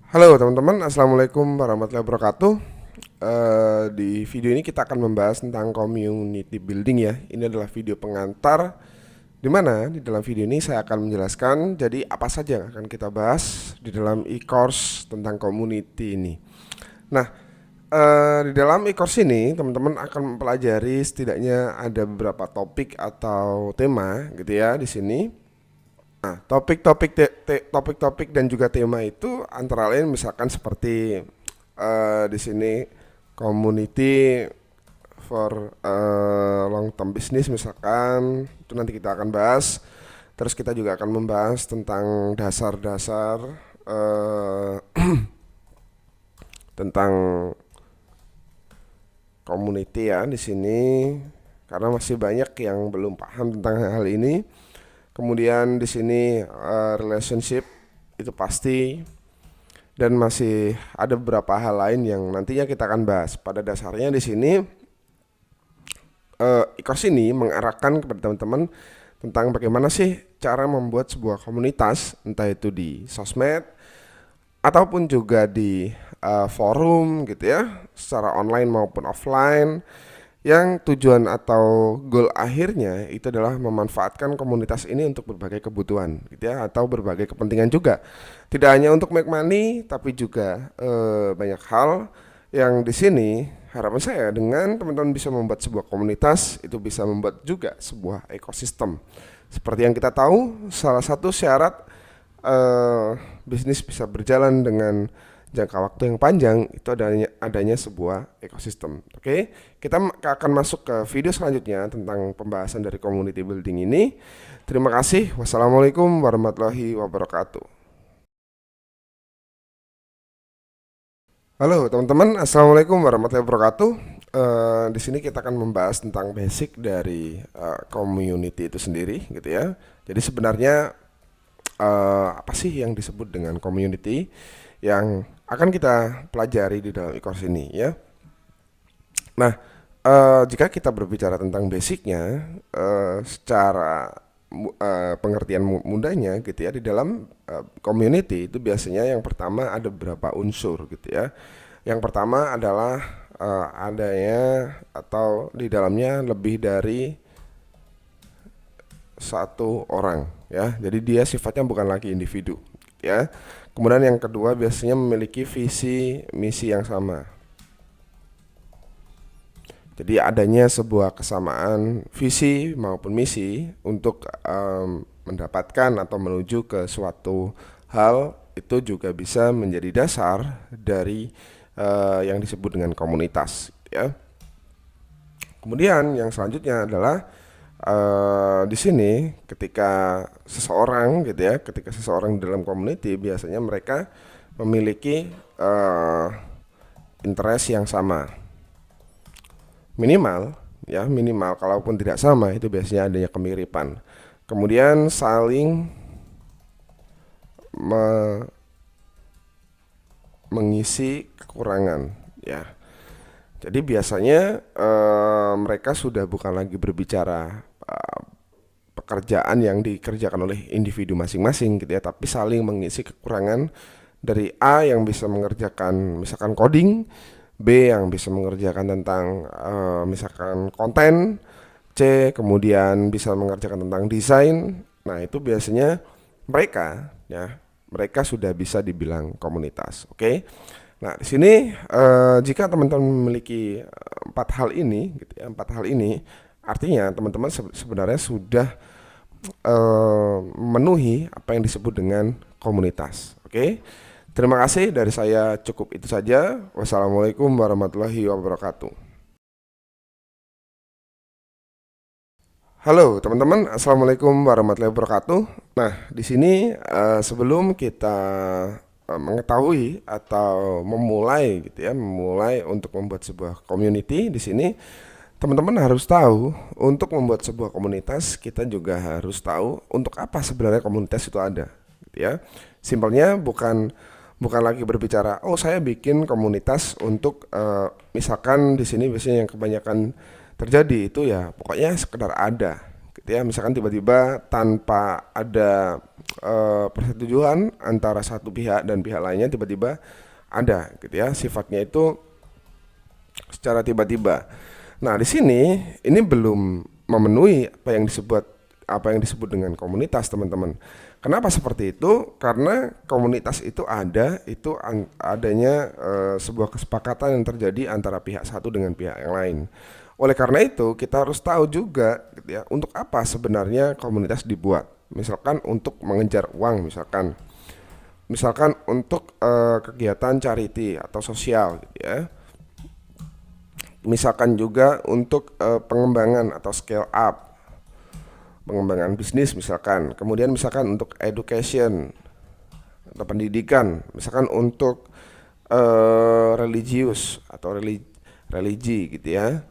Halo teman-teman, assalamualaikum warahmatullahi wabarakatuh. Di video ini kita akan membahas tentang community building ya. Ini adalah video pengantar, di mana di dalam video ini saya akan menjelaskan jadi apa saja yang akan kita bahas di dalam e-course tentang community ini. Nah, di dalam e-course ini teman-teman akan mempelajari setidaknya ada beberapa topik atau tema gitu ya di sini. Nah, topik-topik dan juga tema itu antara lain misalkan seperti di sini community for long term business misalkan itu nanti kita akan bahas. Terus kita juga akan membahas tentang dasar-dasar tentang community ya di sini karena masih banyak yang belum paham tentang hal ini. Kemudian di sini relationship itu pasti, dan masih ada beberapa hal lain yang nantinya kita akan bahas. Pada dasarnya di sini e-course ini mengarahkan kepada teman-teman tentang bagaimana sih cara membuat sebuah komunitas, entah itu di sosmed ataupun juga di forum gitu ya, secara online maupun offline, yang tujuan atau goal akhirnya itu adalah memanfaatkan komunitas ini untuk berbagai kebutuhan gitu ya, atau berbagai kepentingan juga, tidak hanya untuk make money tapi juga banyak hal yang di sini harapan saya dengan teman-teman bisa membuat sebuah komunitas itu bisa membuat juga sebuah ekosistem. Seperti yang kita tahu, salah satu syarat bisnis bisa berjalan dengan jangka waktu yang panjang itu adanya sebuah ekosistem. Oke, kita akan masuk ke video selanjutnya tentang pembahasan dari community building ini. Terima kasih. Wassalamualaikum warahmatullahi wabarakatuh. Halo teman-teman, assalamualaikum warahmatullahi wabarakatuh. Di sini kita akan membahas tentang basic dari community itu sendiri, gitu ya. Jadi sebenarnya apa sih yang disebut dengan community yang akan kita pelajari di dalam e-course ini ya. Nah, jika kita berbicara tentang basicnya, secara pengertian mudahnya gitu ya, di dalam community itu biasanya yang pertama ada beberapa unsur gitu ya. Yang pertama adalah adanya atau di dalamnya lebih dari satu orang ya. Jadi dia sifatnya bukan lagi individu ya. Kemudian yang kedua biasanya memiliki visi misi yang sama. Jadi adanya sebuah kesamaan visi maupun misi untuk mendapatkan atau menuju ke suatu hal itu juga bisa menjadi dasar dari yang disebut dengan komunitas ya. Kemudian yang selanjutnya adalah di sini ketika seseorang gitu ya, ketika seseorang dalam community biasanya mereka memiliki interest yang sama, minimal ya, minimal kalaupun tidak sama itu biasanya adanya kemiripan. Kemudian saling mengisi kekurangan ya. Jadi biasanya mereka sudah bukan lagi berbicara pekerjaan yang dikerjakan oleh individu masing-masing gitu ya, tapi saling mengisi kekurangan dari A yang bisa mengerjakan misalkan coding, B yang bisa mengerjakan tentang misalkan konten, C kemudian bisa mengerjakan tentang desain. Nah, itu biasanya mereka ya, mereka sudah bisa dibilang komunitas. Oke. Nah, di sini jika teman-teman memiliki empat hal ini, gitu ya, empat hal ini, artinya teman-teman sebenarnya sudah memenuhi apa yang disebut dengan komunitas. Oke, terima kasih dari saya, cukup itu saja. Wassalamualaikum warahmatullahi wabarakatuh. Halo teman-teman, assalamualaikum warahmatullahi wabarakatuh. Nah, di sini sebelum kita mengetahui atau memulai gitu ya, memulai untuk membuat sebuah community di sini, teman-teman harus tahu untuk membuat sebuah komunitas kita juga harus tahu untuk apa sebenarnya komunitas itu ada, gitu ya. Simpelnya bukan lagi berbicara, oh saya bikin komunitas untuk misalkan di sini biasanya yang kebanyakan terjadi itu ya pokoknya sekedar ada gitu ya. Misalkan tiba-tiba tanpa ada persetujuan antara satu pihak dan pihak lainnya, tiba-tiba ada gitu ya, sifatnya itu secara tiba-tiba. Nah, di sini ini belum memenuhi apa yang disebut dengan komunitas, teman-teman. Kenapa seperti itu? Karena komunitas itu adanya sebuah kesepakatan yang terjadi antara pihak satu dengan pihak yang lain. Oleh karena itu, kita harus tahu juga gitu ya, untuk apa sebenarnya komunitas dibuat. Misalkan untuk mengejar uang, misalkan untuk kegiatan charity atau sosial gitu ya. Misalkan juga untuk pengembangan atau scale up, pengembangan bisnis misalkan. Kemudian misalkan untuk education atau pendidikan, misalkan untuk religius atau religi gitu ya.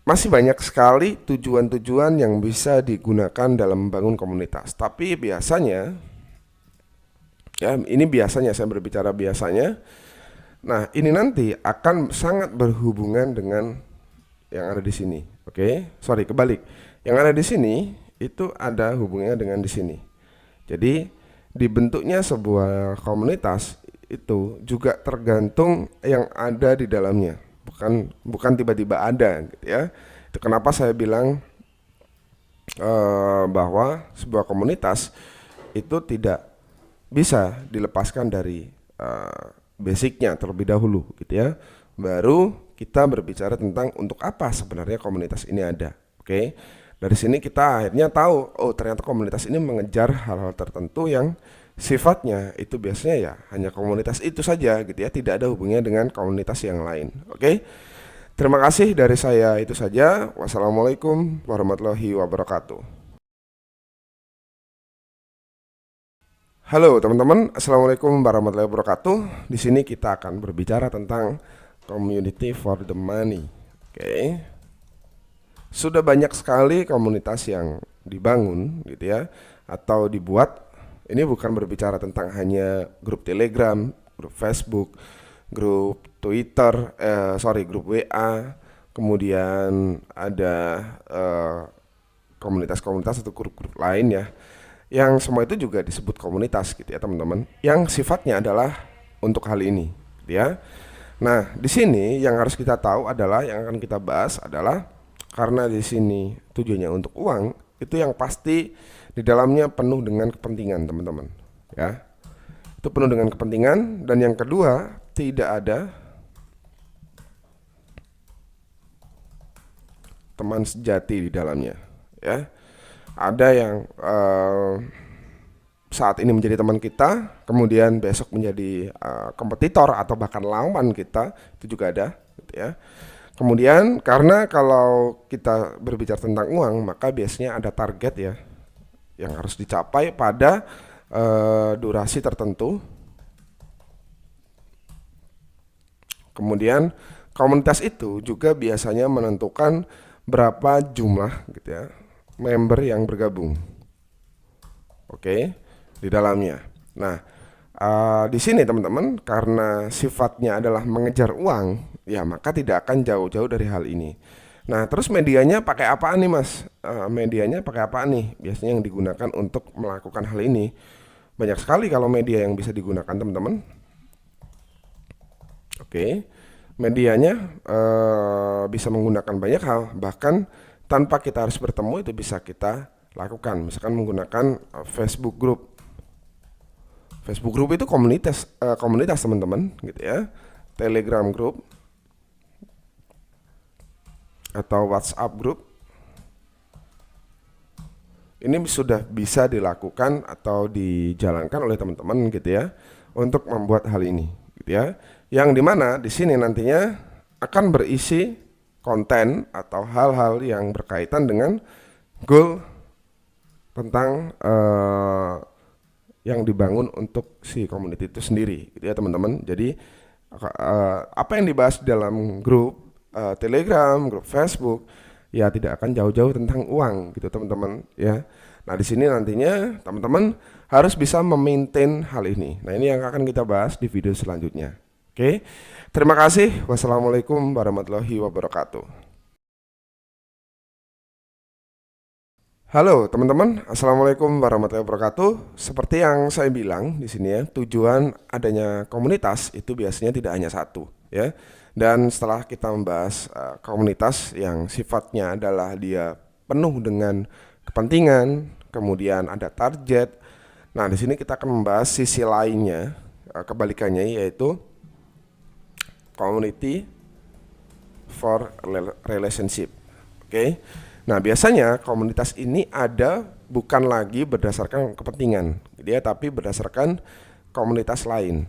Masih banyak sekali tujuan-tujuan yang bisa digunakan dalam membangun komunitas. Tapi biasanya, ya ini biasanya, saya berbicara biasanya. Nah, ini nanti akan sangat berhubungan dengan yang ada di sini. Oke, sorry, kebalik. Yang ada di sini itu ada hubungannya dengan di sini. Jadi, dibentuknya sebuah komunitas itu juga tergantung yang ada di dalamnya. Bukan tiba-tiba ada gitu ya. Itu kenapa saya bilang bahwa sebuah komunitas itu tidak bisa dilepaskan dari basicnya terlebih dahulu gitu ya. Baru kita berbicara tentang untuk apa sebenarnya komunitas ini ada. Oke. Dari sini kita akhirnya tahu, oh ternyata komunitas ini mengejar hal-hal tertentu yang sifatnya itu biasanya ya hanya komunitas itu saja gitu ya, tidak ada hubungannya dengan komunitas yang lain. Oke. Terima kasih dari saya, itu saja. Wassalamualaikum warahmatullahi wabarakatuh. Halo teman-teman, assalamualaikum warahmatullahi wabarakatuh. Di sini kita akan berbicara tentang community for the money. Oke. Sudah banyak sekali komunitas yang dibangun gitu ya, atau dibuat. Ini bukan berbicara tentang hanya grup Telegram, grup Facebook, grup Twitter, grup WA, kemudian ada komunitas-komunitas atau grup-grup lain ya, yang semua itu juga disebut komunitas gitu ya teman-teman, yang sifatnya adalah untuk hal ini gitu ya. Nah, di sini yang harus kita tahu adalah, yang akan kita bahas adalah, karena di sini tujuannya untuk uang, itu yang pasti di dalamnya penuh dengan kepentingan teman-teman ya. Itu penuh dengan kepentingan. Dan yang kedua, tidak ada teman sejati di dalamnya ya. Ada yang saat ini menjadi teman kita, kemudian besok menjadi kompetitor atau bahkan lawan kita, itu juga ada gitu ya. Kemudian karena kalau kita berbicara tentang uang, maka biasanya ada target ya yang harus dicapai pada durasi tertentu. Kemudian komunitas itu juga biasanya menentukan berapa jumlah gitu ya member yang bergabung. Oke, di dalamnya. Nah, di sini teman-teman, karena sifatnya adalah mengejar uang, ya maka tidak akan jauh-jauh dari hal ini. Nah, terus medianya pakai apaan nih mas? Medianya pakai apaan nih? Biasanya yang digunakan untuk melakukan hal ini. Banyak sekali kalau media yang bisa digunakan teman-teman. Oke, medianya bisa menggunakan banyak hal. Bahkan tanpa kita harus bertemu itu bisa kita lakukan. Misalkan menggunakan Facebook group. Facebook group itu komunitas teman-teman gitu ya. Telegram group atau WhatsApp group. Ini sudah bisa dilakukan atau dijalankan oleh teman-teman gitu ya untuk membuat hal ini gitu ya. Yang dimana di sini nantinya akan berisi konten atau hal-hal yang berkaitan dengan goal tentang yang dibangun untuk si community itu sendiri gitu ya teman-teman. Jadi apa yang dibahas dalam grup Telegram, grup Facebook ya tidak akan jauh-jauh tentang uang gitu teman-teman ya. Nah, di sini nantinya teman-teman harus bisa memaintain hal ini. Nah, ini yang akan kita bahas di video selanjutnya. Oke. Terima kasih. Wassalamualaikum warahmatullahi wabarakatuh. Halo teman-teman, assalamualaikum warahmatullahi wabarakatuh. Seperti yang saya bilang di sini ya, tujuan adanya komunitas itu biasanya tidak hanya satu, ya. Dan setelah kita membahas komunitas yang sifatnya adalah dia penuh dengan kepentingan, kemudian ada target. Nah, di sini kita akan membahas sisi lainnya, kebalikannya yaitu community for relationship. Oke. Nah, biasanya komunitas ini ada bukan lagi berdasarkan kepentingan, dia tapi berdasarkan komunitas lain,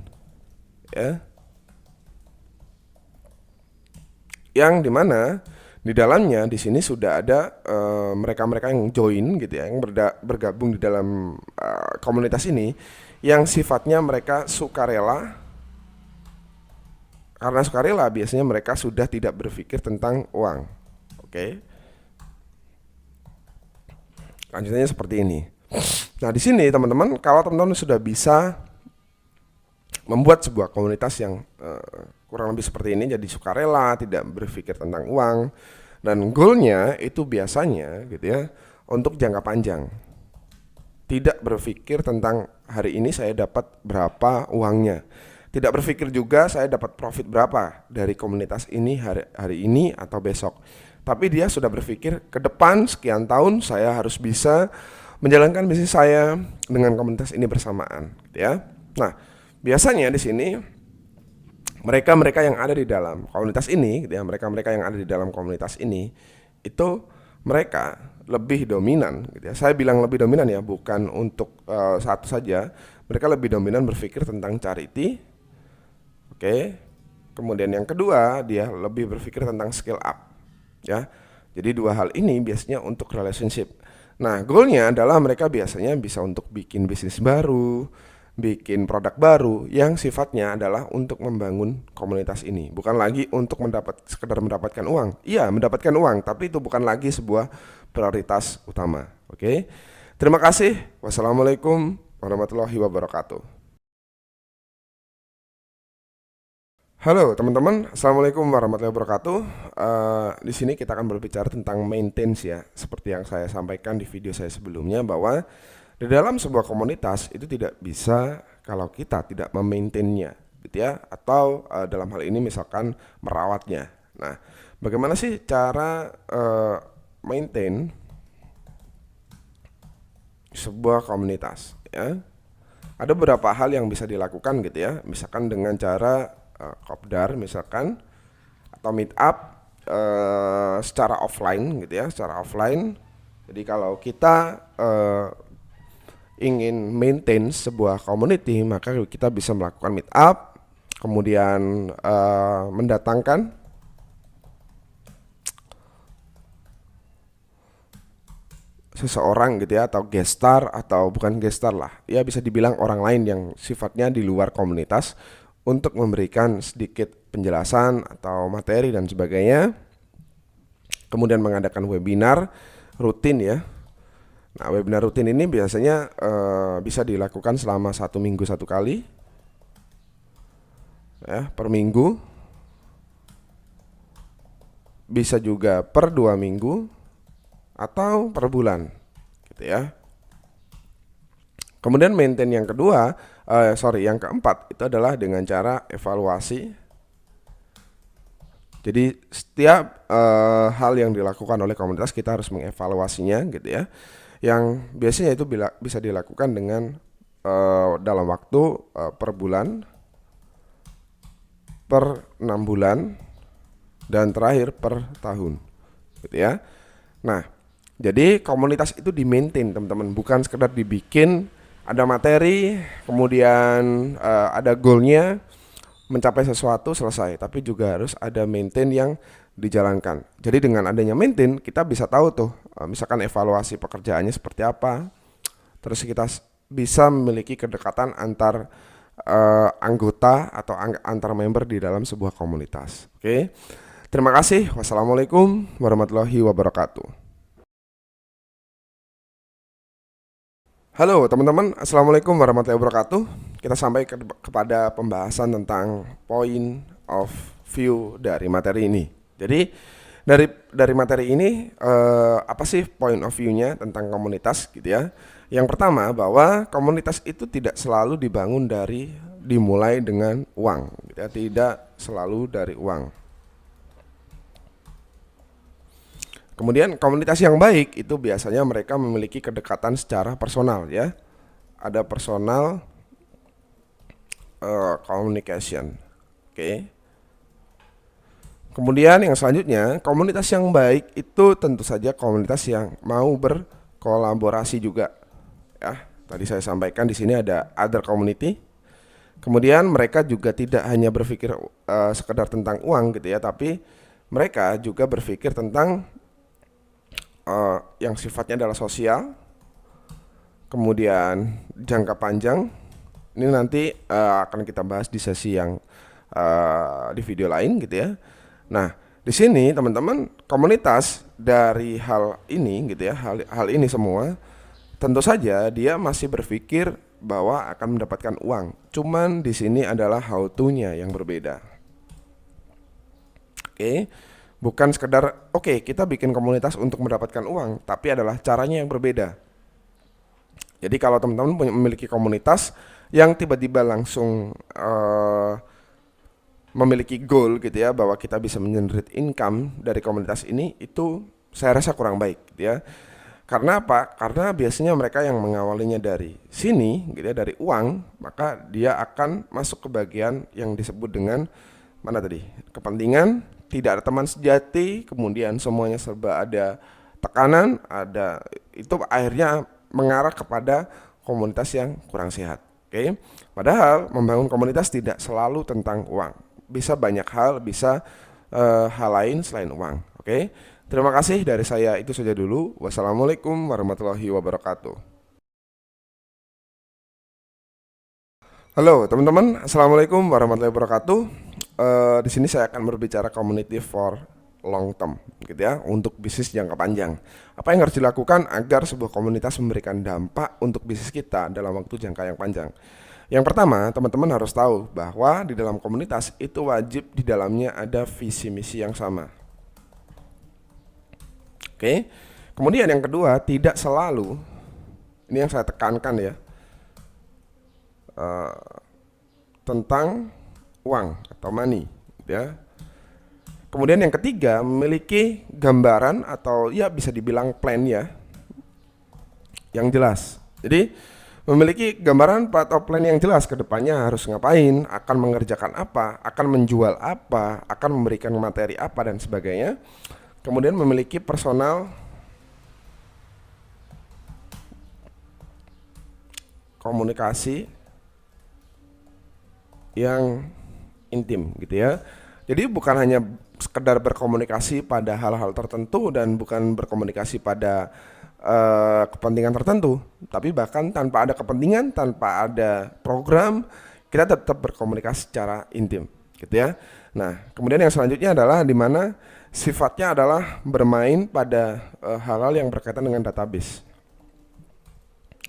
ya. Yang dimana di dalamnya di sini sudah ada mereka-mereka yang join gitu ya, yang bergabung di dalam komunitas ini, yang sifatnya mereka sukarela. Karena sukarela biasanya mereka sudah tidak berpikir tentang uang. Oke. Lanjutannya seperti ini. Nah, di sini teman-teman, kalau teman-teman sudah bisa membuat sebuah komunitas yang kurang lebih seperti ini, jadi sukarela, tidak berpikir tentang uang, dan goalnya itu biasanya gitu ya, untuk jangka panjang. Tidak berpikir tentang hari ini saya dapat berapa uangnya. Tidak berpikir juga saya dapat profit berapa dari komunitas ini hari ini atau besok. Tapi dia sudah berpikir ke depan sekian tahun saya harus bisa menjalankan bisnis saya dengan komunitas ini bersamaan, gitu ya. Nah, biasanya di sini mereka-mereka yang ada di dalam komunitas ini, gitu ya, mereka-mereka yang ada di dalam komunitas ini itu mereka lebih dominan, gitu ya. Saya bilang lebih dominan ya, bukan untuk satu saja. Mereka lebih dominan berpikir tentang charity, oke. Kemudian yang kedua, dia lebih berpikir tentang skill up. Ya, jadi dua hal ini biasanya untuk relationship. Nah, goalnya adalah mereka biasanya bisa untuk bikin bisnis baru, bikin produk baru yang sifatnya adalah untuk membangun komunitas ini. Bukan lagi untuk sekedar mendapatkan uang. Iya, mendapatkan uang, tapi itu bukan lagi sebuah prioritas utama. Oke. Terima kasih. Wassalamualaikum warahmatullahi wabarakatuh. Halo teman-teman, assalamualaikum warahmatullahi wabarakatuh. Di sini kita akan berbicara tentang maintenance ya, seperti yang saya sampaikan di video saya sebelumnya bahwa di dalam sebuah komunitas itu tidak bisa kalau kita tidak memaintainnya, gitu ya, atau dalam hal ini misalkan merawatnya. Nah, bagaimana sih cara maintain sebuah komunitas? Ya, ada beberapa hal yang bisa dilakukan gitu ya, misalkan dengan cara kopdar misalkan atau meet up secara offline gitu ya, secara offline. Jadi kalau kita ingin maintain sebuah community, maka kita bisa melakukan meet up, kemudian mendatangkan seseorang gitu ya, atau guest star atau bukan guest star lah ya, bisa dibilang orang lain yang sifatnya di luar komunitas untuk memberikan sedikit penjelasan atau materi dan sebagainya. Kemudian mengadakan webinar rutin ya. Nah, webinar rutin ini biasanya bisa dilakukan selama 1 minggu 1 kali ya, per minggu. Bisa juga per 2 minggu atau per bulan gitu ya. Kemudian maintain yang kedua, yang keempat itu adalah dengan cara evaluasi. Jadi setiap hal yang dilakukan oleh komunitas kita harus mengevaluasinya gitu ya. Yang biasanya itu bisa dilakukan dengan dalam waktu per bulan, per 6 bulan, dan terakhir per tahun gitu ya. Nah, jadi komunitas itu di-maintain teman-teman, bukan sekedar dibikin. Ada materi, kemudian ada goalnya, mencapai sesuatu selesai, tapi juga harus ada maintain yang dijalankan. Jadi dengan adanya maintain kita bisa tahu tuh, misalkan evaluasi pekerjaannya seperti apa, terus kita bisa memiliki kedekatan antar anggota atau antar member di dalam sebuah komunitas. Oke, terima kasih. Wassalamualaikum warahmatullahi wabarakatuh. Halo teman-teman, assalamualaikum warahmatullahi wabarakatuh. Kita sampai kepada pembahasan tentang point of view dari materi ini. Jadi Dari materi ini apa sih point of view-nya tentang komunitas gitu ya. Yang pertama bahwa komunitas itu tidak selalu dimulai dengan uang gitu ya, tidak selalu dari uang. Kemudian komunitas yang baik itu biasanya mereka memiliki kedekatan secara personal ya. Ada personal communication. Oke. Kemudian yang selanjutnya, komunitas yang baik itu tentu saja komunitas yang mau berkolaborasi juga. Ya, tadi saya sampaikan di sini ada other community. Kemudian mereka juga tidak hanya berpikir sekedar tentang uang gitu ya, tapi mereka juga berpikir tentang yang sifatnya adalah sosial. Kemudian jangka panjang. Ini nanti akan kita bahas di sesi yang di video lain gitu ya. Nah, di sini teman-teman, komunitas dari hal ini gitu ya, hal ini semua tentu saja dia masih berpikir bahwa akan mendapatkan uang. Cuman di sini adalah how to-nya yang berbeda. Oke. Bukan sekedar kita bikin komunitas untuk mendapatkan uang, tapi adalah caranya yang berbeda. Jadi kalau teman-teman memiliki komunitas yang tiba-tiba langsung memiliki goal gitu ya, bahwa kita bisa mengenerate income dari komunitas ini, itu saya rasa kurang baik gitu ya. Karena apa? Karena biasanya mereka yang mengawalinya dari sini gitu ya, dari uang, maka dia akan masuk ke bagian yang disebut dengan mana tadi? Kepentingan, tidak ada teman sejati, kemudian semuanya serba ada tekanan, itu akhirnya mengarah kepada komunitas yang kurang sehat. Oke. Padahal membangun komunitas tidak selalu tentang uang. Bisa banyak hal, bisa hal lain selain uang. Oke. Terima kasih dari saya, itu saja dulu. Wassalamualaikum warahmatullahi wabarakatuh. Halo teman-teman, assalamualaikum warahmatullahi wabarakatuh. Di sini saya akan berbicara community for long term, gitu ya, untuk bisnis jangka panjang. Apa yang harus dilakukan agar sebuah komunitas memberikan dampak untuk bisnis kita dalam waktu jangka yang panjang? Yang pertama, teman-teman harus tahu bahwa di dalam komunitas itu wajib di dalamnya ada visi misi yang sama. Oke. Kemudian yang kedua, tidak selalu, ini yang saya tekankan ya, tentang uang atau money, ya. Kemudian yang ketiga, memiliki gambaran atau ya bisa dibilang plan ya, yang jelas. Jadi memiliki gambaran atau plan yang jelas ke depannya harus ngapain, akan mengerjakan apa, akan menjual apa, akan memberikan materi apa dan sebagainya. Kemudian memiliki personal komunikasi yang intim gitu ya. Jadi bukan hanya sekedar berkomunikasi pada hal-hal tertentu dan bukan berkomunikasi pada kepentingan tertentu, tapi bahkan tanpa ada kepentingan, tanpa ada program, kita tetap berkomunikasi secara intim gitu ya. Nah, kemudian yang selanjutnya adalah di mana sifatnya adalah bermain pada hal-hal yang berkaitan dengan database.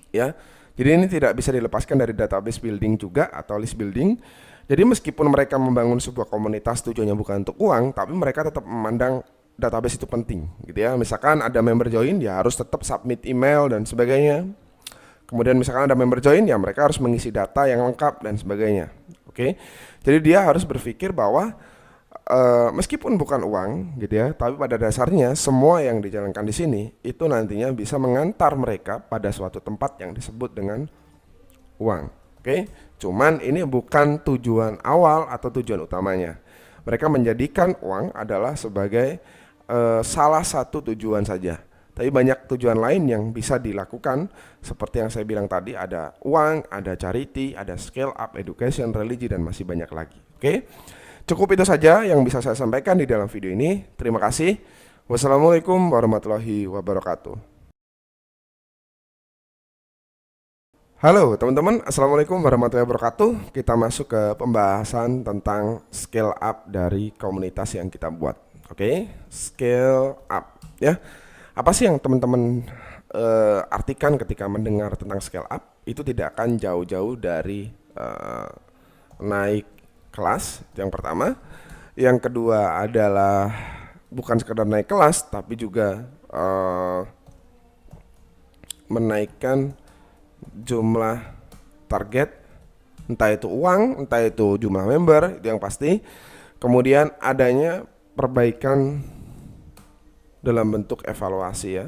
Ya. Jadi ini tidak bisa dilepaskan dari database building juga atau list building. Jadi meskipun mereka membangun sebuah komunitas tujuannya bukan untuk uang, tapi mereka tetap memandang database itu penting gitu ya. Misalkan ada member join, ya harus tetap submit email dan sebagainya. Kemudian misalkan ada member join, ya mereka harus mengisi data yang lengkap dan sebagainya. Oke. Jadi dia harus berpikir bahwa meskipun bukan uang gitu ya, tapi pada dasarnya semua yang dijalankan di sini itu nantinya bisa mengantar mereka pada suatu tempat yang disebut dengan uang. Oke. Cuman ini bukan tujuan awal atau tujuan utamanya. Mereka menjadikan uang adalah sebagai salah satu tujuan saja. Tapi banyak tujuan lain yang bisa dilakukan, seperti yang saya bilang tadi, ada uang, ada charity, ada scale up, education, religi, dan masih banyak lagi. Oke. Cukup itu saja yang bisa saya sampaikan di dalam video ini. Terima kasih. Wassalamualaikum warahmatullahi wabarakatuh. Halo teman-teman, assalamualaikum warahmatullahi wabarakatuh. Kita masuk ke pembahasan tentang scale up dari komunitas yang kita buat. Oke, scale up ya. Apa sih yang teman-teman artikan ketika mendengar tentang scale up? Itu tidak akan jauh-jauh dari naik kelas, itu yang pertama. Yang kedua adalah bukan sekedar naik kelas, tapi juga menaikkan jumlah target, entah itu uang, entah itu jumlah member, itu yang pasti. Kemudian adanya perbaikan dalam bentuk evaluasi ya.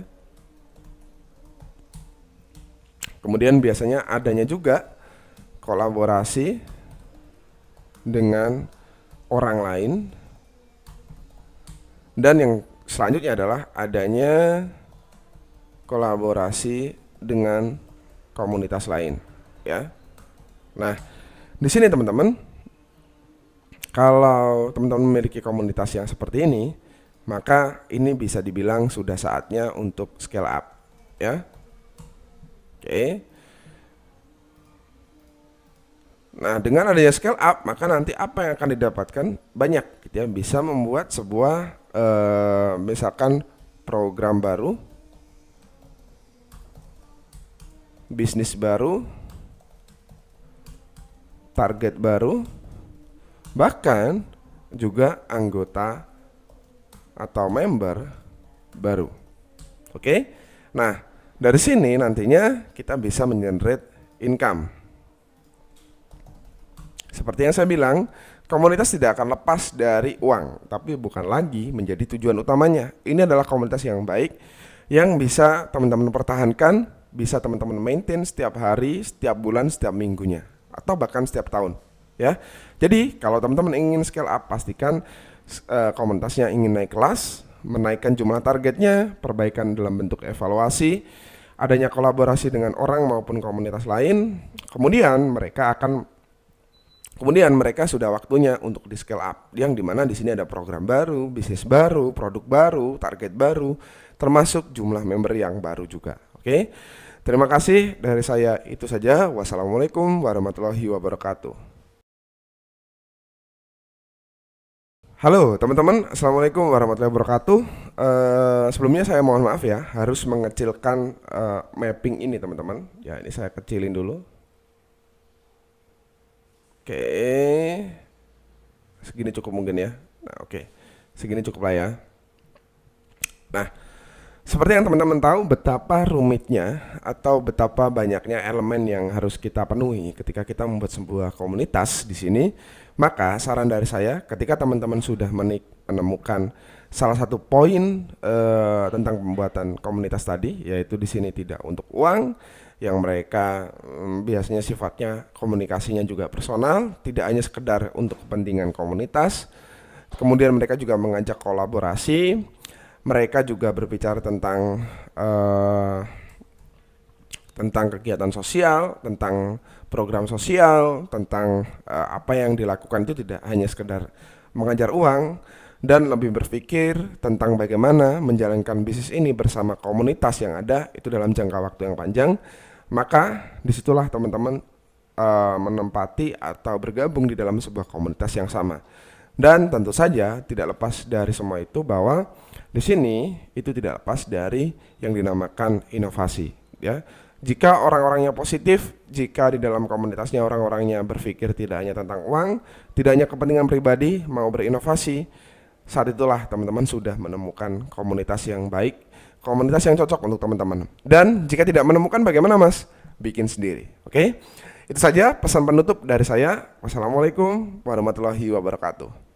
Kemudian biasanya adanya juga kolaborasi dengan orang lain. Dan yang selanjutnya adalah adanya kolaborasi dengan komunitas lain ya. Nah, di sini teman-teman, kalau teman-teman memiliki komunitas yang seperti ini, maka ini bisa dibilang sudah saatnya untuk scale up ya. Oke. Nah, dengan adanya scale up, maka nanti apa yang akan didapatkan banyak gitu ya, bisa membuat sebuah misalkan program baru, bisnis baru, target baru, bahkan juga anggota atau member baru. Oke. Nah, dari sini nantinya kita bisa mengenerate income. Seperti yang saya bilang, komunitas tidak akan lepas dari uang, tapi bukan lagi menjadi tujuan utamanya. Ini adalah komunitas yang baik yang bisa teman-teman pertahankan, bisa teman-teman maintain setiap hari, setiap bulan, setiap minggunya, atau bahkan setiap tahun ya. Jadi kalau teman-teman ingin scale up, pastikan komunitasnya ingin naik kelas, menaikkan jumlah targetnya, perbaikan dalam bentuk evaluasi, adanya kolaborasi dengan orang maupun komunitas lain. Kemudian mereka sudah waktunya untuk di scale up, yang dimana di sini ada program baru, bisnis baru, produk baru, target baru, termasuk jumlah member yang baru juga. Oke, terima kasih dari saya, itu saja. Wassalamualaikum warahmatullahi wabarakatuh. Halo teman-teman, assalamualaikum warahmatullahi wabarakatuh. Sebelumnya saya mohon maaf ya, harus mengecilkan mapping ini teman-teman. Ya, ini saya kecilin dulu. Oke, segini cukup mungkin ya. Nah, oke, segini cukup lah ya. Nah, seperti yang teman-teman tahu betapa rumitnya atau betapa banyaknya elemen yang harus kita penuhi ketika kita membuat sebuah komunitas di sini. Maka saran dari saya, ketika teman-teman sudah menemukan salah satu poin tentang pembuatan komunitas tadi, yaitu di sini tidak untuk uang, yang mereka biasanya sifatnya komunikasinya juga personal, tidak hanya sekedar untuk kepentingan komunitas. Kemudian mereka juga mengajak kolaborasi, mereka juga berbicara tentang kegiatan sosial, tentang program sosial, tentang apa yang dilakukan itu tidak hanya sekedar mengajar uang, dan lebih berpikir tentang bagaimana menjalankan bisnis ini bersama komunitas yang ada itu dalam jangka waktu yang panjang. Maka disitulah teman-teman menempati atau bergabung di dalam sebuah komunitas yang sama. Dan tentu saja tidak lepas dari semua itu bahwa di sini itu tidak lepas dari yang dinamakan inovasi ya. Jika orang-orangnya positif, jika di dalam komunitasnya orang-orangnya berpikir tidak hanya tentang uang, tidak hanya kepentingan pribadi, mau berinovasi, saat itulah teman-teman sudah menemukan komunitas yang baik, komunitas yang cocok untuk teman-teman. Dan jika tidak menemukan, bagaimana Mas? Bikin sendiri. Oke? Itu saja pesan penutup dari saya. Wassalamualaikum warahmatullahi wabarakatuh.